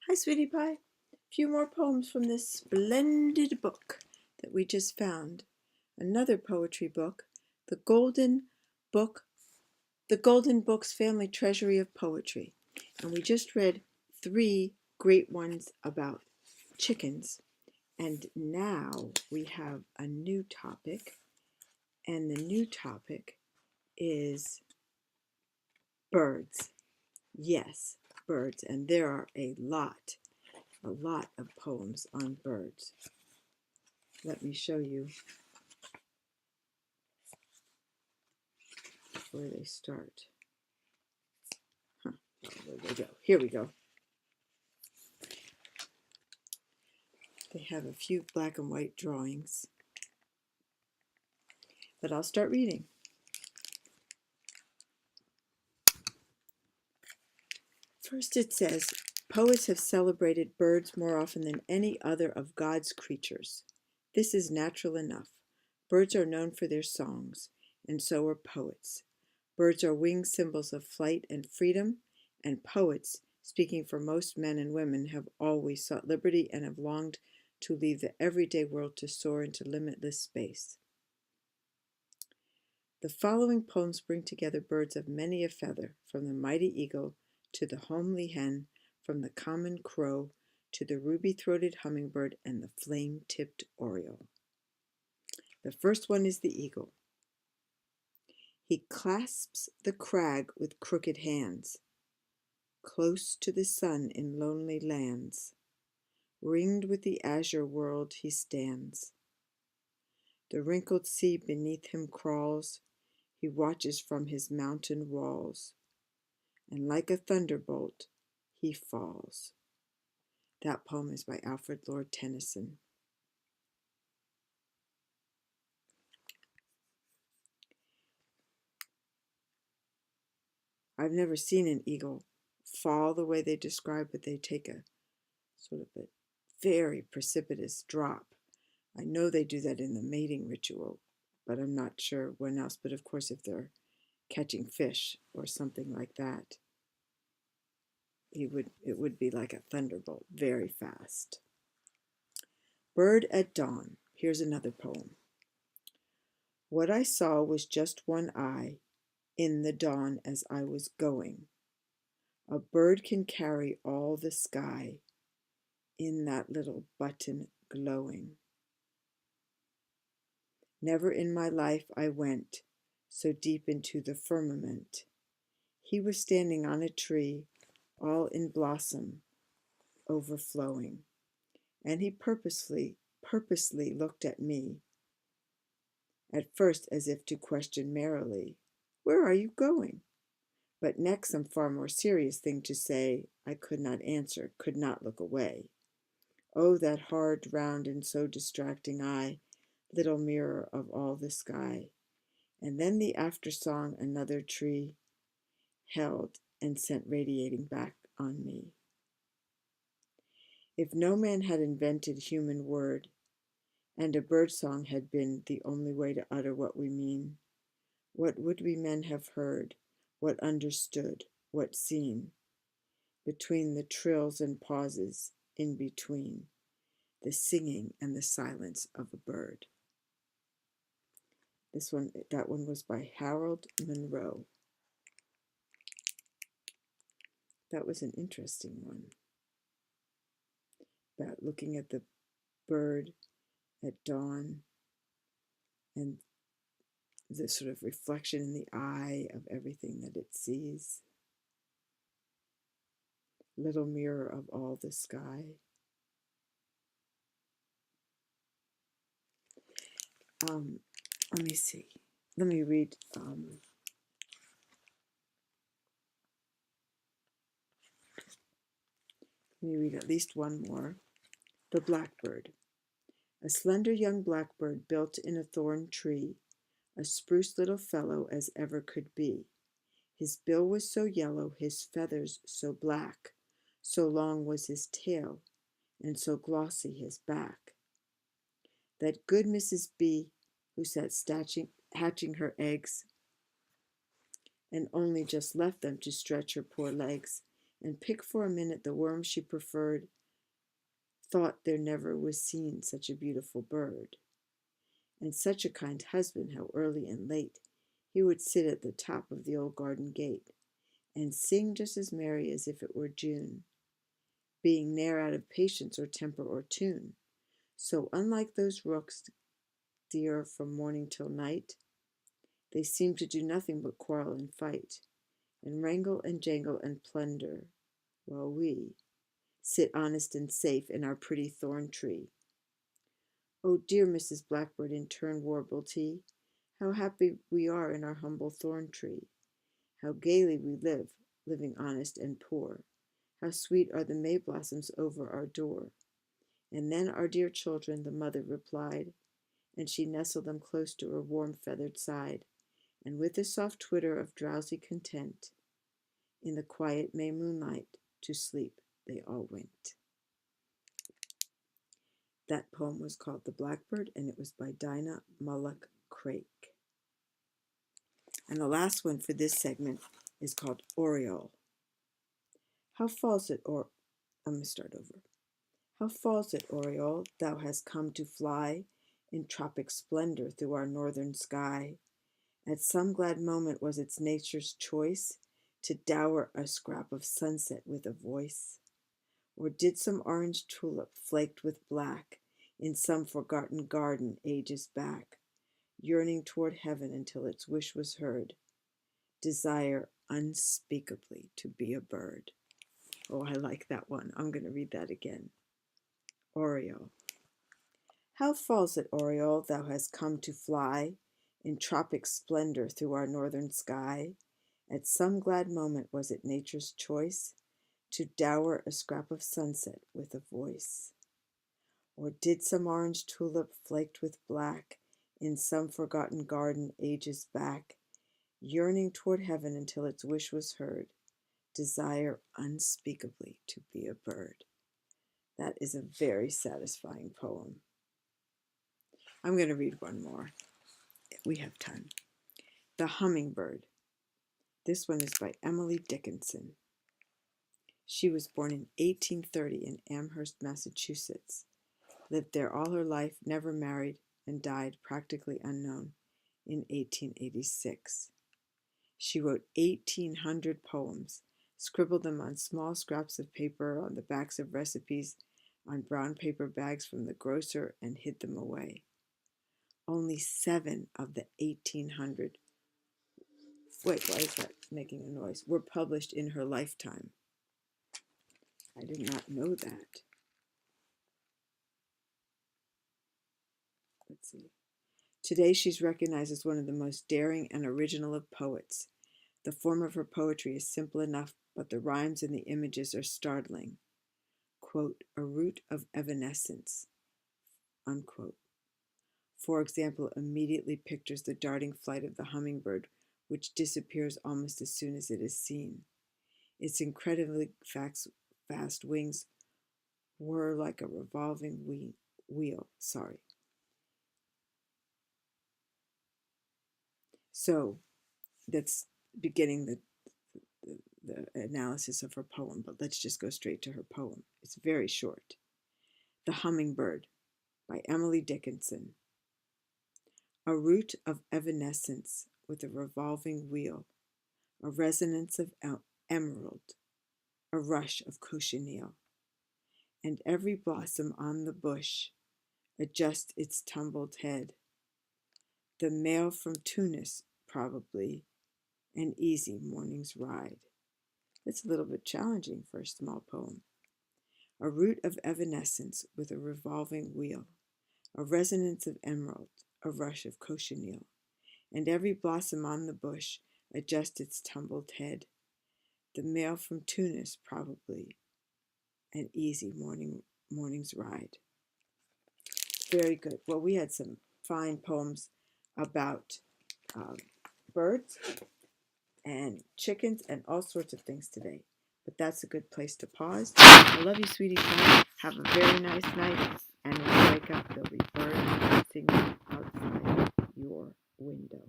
Hi, sweetie pie. A few more poems from this splendid book that we just found. Another poetry book, The Book, The Golden Books Family Treasury of Poetry. And we just read three great ones about chickens. And now we have a new topic, and the new topic is birds. Yes, birds, and there are a lot of poems on birds. Let me show you where they start. Oh, where they go. Here we go. They have a few black and white drawings. But I'll start reading. First it says, poets have celebrated birds more often than any other of God's creatures. This is natural enough. Birds are known for their songs, and so are poets. Birds are winged symbols of flight and freedom, and poets, speaking for most men and women, have always sought liberty and have longed to leave the everyday world to soar into limitless space. The following poems bring together birds of many a feather, from the mighty eagle to the homely hen, from the common crow to the ruby-throated hummingbird and the flame-tipped oriole. The first one is the eagle. He clasps the crag with crooked hands. Close to the sun in lonely lands, ringed with the azure world he stands. The wrinkled sea beneath him crawls, he watches from his mountain walls, and like a thunderbolt he falls. That poem is by Alfred Lord Tennyson. I've never seen an eagle fall the way they describe, but they take a sort of a very precipitous drop. I know they do that in the mating ritual, but I'm not sure when else. But of course, if they're catching fish or something like that, it would be like a thunderbolt, very fast. Bird at Dawn. Here's another poem. What I saw was just one eye in the dawn as I was going. A bird can carry all the sky in that little button glowing. Never in my life I went so deep into the firmament. He was standing on a tree, all in blossom, overflowing, and he purposely looked at me, at first as if to question merrily, "Where are you going?" But next some far more serious thing to say I could not answer, could not look away. Oh, that hard, round, and so distracting eye, little mirror of all the sky. And then the after-song another tree held and sent radiating back on me. If no man had invented human word, and a bird song had been the only way to utter what we mean, what would we men have heard, what understood, what seen, between the trills and pauses in between, the singing and the silence of a bird? That one was by Harold Monroe. That was an interesting one, about looking at the bird at dawn and the sort of reflection in the eye of everything that it sees. Little mirror of all the sky. Let me see. Let me read. Let me read at least one more. The Blackbird. A slender young blackbird built in a thorn tree, a spruce little fellow as ever could be. His bill was so yellow, his feathers so black, so long was his tail, and so glossy his back, that good Mrs. Bee, who sat hatching her eggs, and only just left them to stretch her poor legs, and pick for a minute the worm she preferred, thought there never was seen such a beautiful bird. And such a kind husband, how early and late he would sit at the top of the old garden gate, and sing just as merry as if it were June, being ne'er out of patience or temper or tune. So unlike those rooks, dear, from morning till night, they seem to do nothing but quarrel and fight, and wrangle and jangle and plunder, while we sit honest and safe in our pretty thorn tree. Oh, dear Mrs. Blackbird, in turn warbled he, how happy we are in our humble thorn tree, how gaily we live, living honest and poor, how sweet are the May blossoms over our door. And then our dear children, the mother replied, and she nestled them close to her warm feathered side, and with a soft twitter of drowsy content, in the quiet May moonlight, to sleep they all went. That poem was called The Blackbird, and it was by Dinah Mulock Craik. And the last one for this segment is called Oriole. How falls it, I'm going to start over. How falls it, Oriole, thou hast come to fly in tropic splendor through our northern sky? At some glad moment was its nature's choice to dower a scrap of sunset with a voice? Or did some orange tulip flaked with black in some forgotten garden ages back, yearning toward heaven until its wish was heard, desire unspeakably to be a bird? Oh, I like that one. I'm going to read that again. Oriole. How falls it, Oriole, thou hast come to fly in tropic splendor through our northern sky? At some glad moment was it nature's choice to dower a scrap of sunset with a voice? Or did some orange tulip flaked with black in some forgotten garden ages back, yearning toward heaven until its wish was heard, desire unspeakably to be a bird? That is a very satisfying poem. I'm going to read one more. We have time. The Hummingbird. This one is by Emily Dickinson. She was born in 1830 in Amherst, Massachusetts, lived there all her life, never married, and died practically unknown in 1886. She wrote 1,800 poems, scribbled them on small scraps of paper on the backs of recipes on brown paper bags from the grocer, and hid them away. Only 7 of the 1,800, wait, why is that making a noise, were published in her lifetime. I did not know that. Let's see. Today she's recognized as one of the most daring and original of poets. The form of her poetry is simple enough, but the rhymes and the images are startling. Quote, a root of evanescence, unquote. For example, immediately pictures the darting flight of the hummingbird, which disappears almost as soon as it is seen. Its incredibly fast wings whir like a revolving wheel. So that's beginning the analysis of her poem, but let's just go straight to her poem. It's very short. The Hummingbird by Emily Dickinson. A root of evanescence with a revolving wheel, a resonance of emerald, a rush of cochineal, and every blossom on the bush adjusts its tumbled head. The mail from Tunis, probably, an easy morning's ride. It's a little bit challenging for a small poem. A root of evanescence with a revolving wheel, a resonance of emerald, a rush of cochineal, and every blossom on the bush adjusts its tumbled head. The mail from Tunis, probably, an easy morning's ride. Very good. Well, we had some fine poems about birds and chickens and all sorts of things today. But that's a good place to pause. I love you, sweetie pie. Have a very nice night. And when you wake up, there'll be birds singing outside your window.